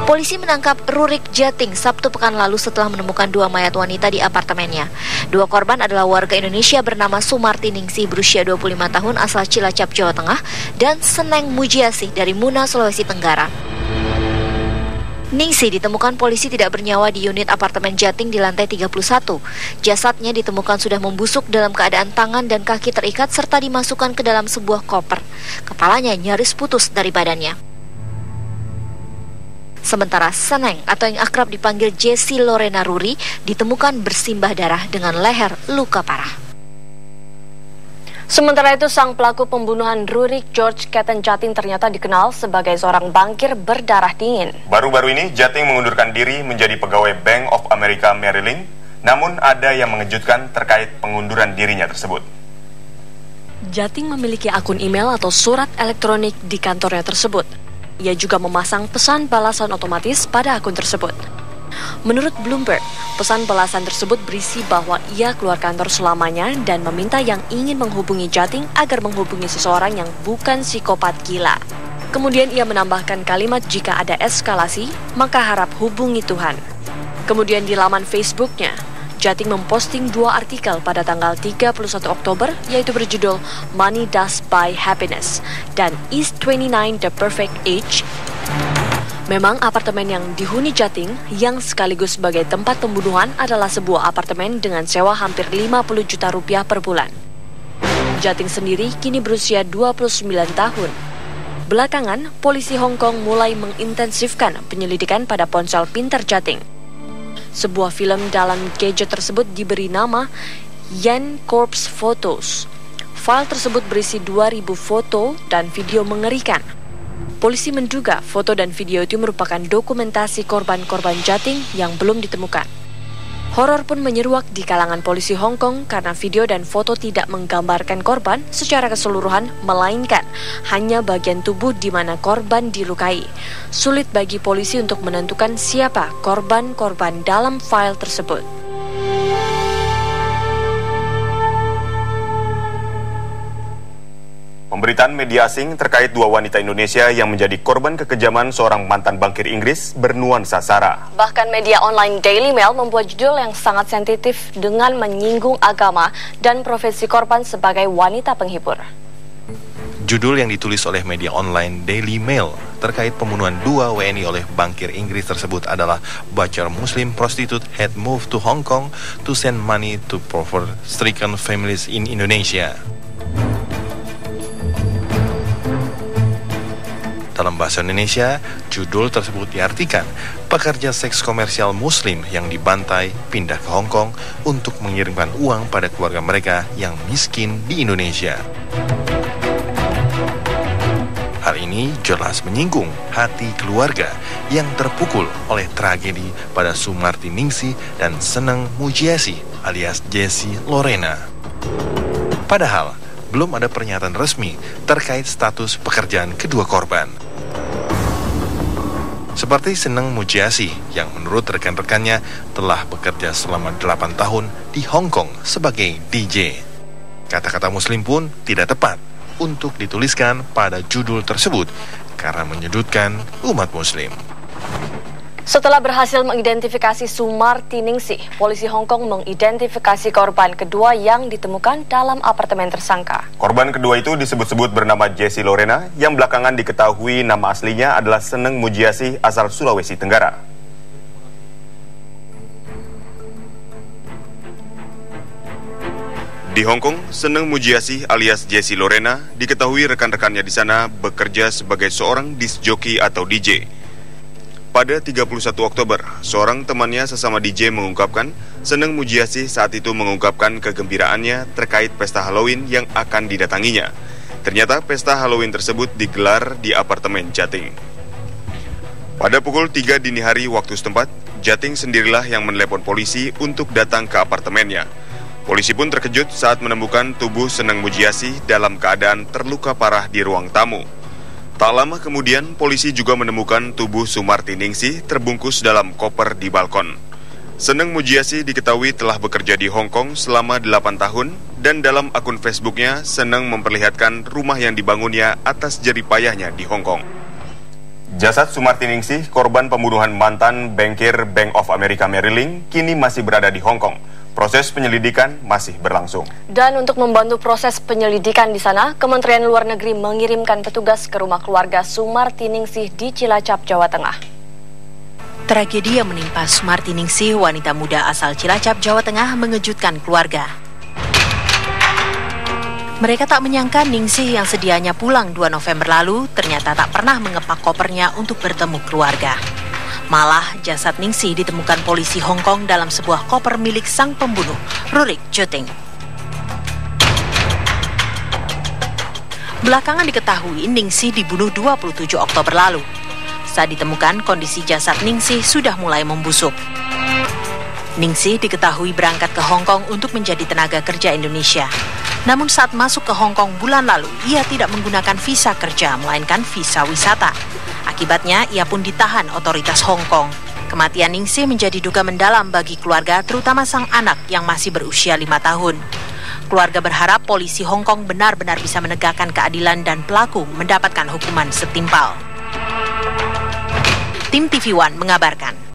Polisi menangkap Rurik Jating Sabtu pekan lalu setelah menemukan 2 mayat wanita di apartemennya. 2 korban adalah warga Indonesia bernama Sumarti Ningsih berusia 25 tahun asal Cilacap, Jawa Tengah, dan Seneng Mujiasih dari Muna, Sulawesi Tenggara. Ningsih ditemukan polisi tidak bernyawa di unit apartemen Jating di lantai 31. Jasadnya ditemukan sudah membusuk dalam keadaan tangan dan kaki terikat serta dimasukkan ke dalam sebuah koper. Kepalanya nyaris putus dari badannya. Sementara Seneng atau yang akrab dipanggil Jessie Lorena Ruri ditemukan bersimbah darah dengan leher luka parah. Sementara itu, sang pelaku pembunuhan Rurik George Ketten Jating ternyata dikenal sebagai seorang bankir berdarah dingin. Baru-baru ini, Jating mengundurkan diri menjadi pegawai Bank of America Merrill Lynch, namun ada yang mengejutkan terkait pengunduran dirinya tersebut. Jating memiliki akun email atau surat elektronik di kantornya tersebut. Ia juga memasang pesan balasan otomatis pada akun tersebut. Menurut Bloomberg, pesan balasan tersebut berisi bahwa ia keluar kantor selamanya dan meminta yang ingin menghubungi Jating agar menghubungi seseorang yang bukan psikopat gila. Kemudian ia menambahkan kalimat jika ada eskalasi, maka harap hubungi Tuhan. Kemudian di laman Facebooknya, Jating memposting 2 artikel pada tanggal 31 Oktober, yaitu berjudul Money Does Buy Happiness dan Is 29 the Perfect Age? Memang apartemen yang dihuni Jating, yang sekaligus sebagai tempat pembunuhan, adalah sebuah apartemen dengan sewa hampir 50 juta rupiah per bulan. Jating sendiri kini berusia 29 tahun. Belakangan, polisi Hong Kong mulai mengintensifkan penyelidikan pada ponsel pintar Jating. Sebuah film dalam gadget tersebut diberi nama Yen Corpse Photos. File tersebut berisi 2.000 foto dan video mengerikan. Polisi menduga foto dan video itu merupakan dokumentasi korban-korban Jating yang belum ditemukan. Horor pun menyeruak di kalangan polisi Hong Kong karena video dan foto tidak menggambarkan korban secara keseluruhan, melainkan hanya bagian tubuh di mana korban dilukai. Sulit bagi polisi untuk menentukan siapa korban-korban dalam file tersebut. Pemberitaan media asing terkait 2 wanita Indonesia yang menjadi korban kekejaman seorang mantan bankir Inggris bernuansa sara. Bahkan media online Daily Mail membuat judul yang sangat sensitif dengan menyinggung agama dan profesi korban sebagai wanita penghibur. Judul yang ditulis oleh media online Daily Mail terkait pembunuhan 2 WNI oleh bankir Inggris tersebut adalah Butcher Muslim prostitute had moved to Hong Kong to send money to poverty-stricken families in Indonesia. Dalam bahasa Indonesia, judul tersebut diartikan pekerja seks komersial Muslim yang dibantai pindah ke Hong Kong untuk mengirimkan uang pada keluarga mereka yang miskin di Indonesia. Hal ini jelas menyinggung hati keluarga yang terpukul oleh tragedi pada Sumarti Ningsih dan Seneng Mujiasih alias Jessie Lorena. Padahal, belum ada pernyataan resmi terkait status pekerjaan kedua korban. Seperti Seneng Mujiasih yang menurut rekan-rekannya telah bekerja selama 8 tahun di Hong Kong sebagai DJ. Kata-kata Muslim pun tidak tepat untuk dituliskan pada judul tersebut karena menyudutkan umat Muslim. Setelah berhasil mengidentifikasi Sumarti Ningsih, polisi Hong Kong mengidentifikasi korban kedua yang ditemukan dalam apartemen tersangka. Korban kedua itu disebut-sebut bernama Jessie Lorena, yang belakangan diketahui nama aslinya adalah Seneng Mujiasih asal Sulawesi Tenggara. Di Hong Kong, Seneng Mujiasih alias Jessie Lorena diketahui rekan-rekannya di sana bekerja sebagai seorang disc jockey atau DJ. Pada 31 Oktober, seorang temannya sesama DJ mengungkapkan Seneng Mujiasih saat itu mengungkapkan kegembiraannya terkait pesta Halloween yang akan didatanginya. Ternyata pesta Halloween tersebut digelar di apartemen Jating. Pada pukul 3 dini hari waktu setempat, Jating sendirilah yang menelepon polisi untuk datang ke apartemennya. Polisi pun terkejut saat menemukan tubuh Seneng Mujiasih dalam keadaan terluka parah di ruang tamu. Tak lama kemudian, polisi juga menemukan tubuh Sumarti Ningsih terbungkus dalam koper di balkon. Seneng Mujiasih diketahui telah bekerja di Hong Kong selama 8 tahun dan dalam akun Facebooknya, Seneng memperlihatkan rumah yang dibangunnya atas jerih payahnya di Hong Kong. Jasad Sumarti Ningsih, korban pembunuhan mantan bankir Bank of America Merrill Lynch, kini masih berada di Hong Kong. Proses penyelidikan masih berlangsung. Dan untuk membantu proses penyelidikan di sana, Kementerian Luar Negeri mengirimkan petugas ke rumah keluarga Sumarti Ningsih di Cilacap, Jawa Tengah. Tragedi yang menimpa Sumarti Ningsih, wanita muda asal Cilacap, Jawa Tengah, mengejutkan keluarga. Mereka tak menyangka Ningsih yang sedianya pulang 2 November lalu ternyata tak pernah mengepak kopernya untuk bertemu keluarga. Malah, jasad Ningsih ditemukan polisi Hong Kong dalam sebuah koper milik sang pembunuh, Rurik Juting. Belakangan diketahui Ningsih dibunuh 27 Oktober lalu. Saat ditemukan, kondisi jasad Ningsih sudah mulai membusuk. Ningsih diketahui berangkat ke Hong Kong untuk menjadi tenaga kerja Indonesia. Namun saat masuk ke Hong Kong bulan lalu, ia tidak menggunakan visa kerja, melainkan visa wisata. Akibatnya, ia pun ditahan otoritas Hong Kong. Kematian Ningsih menjadi duka mendalam bagi keluarga, terutama sang anak yang masih berusia 5 tahun. Keluarga berharap polisi Hong Kong benar-benar bisa menegakkan keadilan dan pelaku mendapatkan hukuman setimpal. Tim TV One mengabarkan.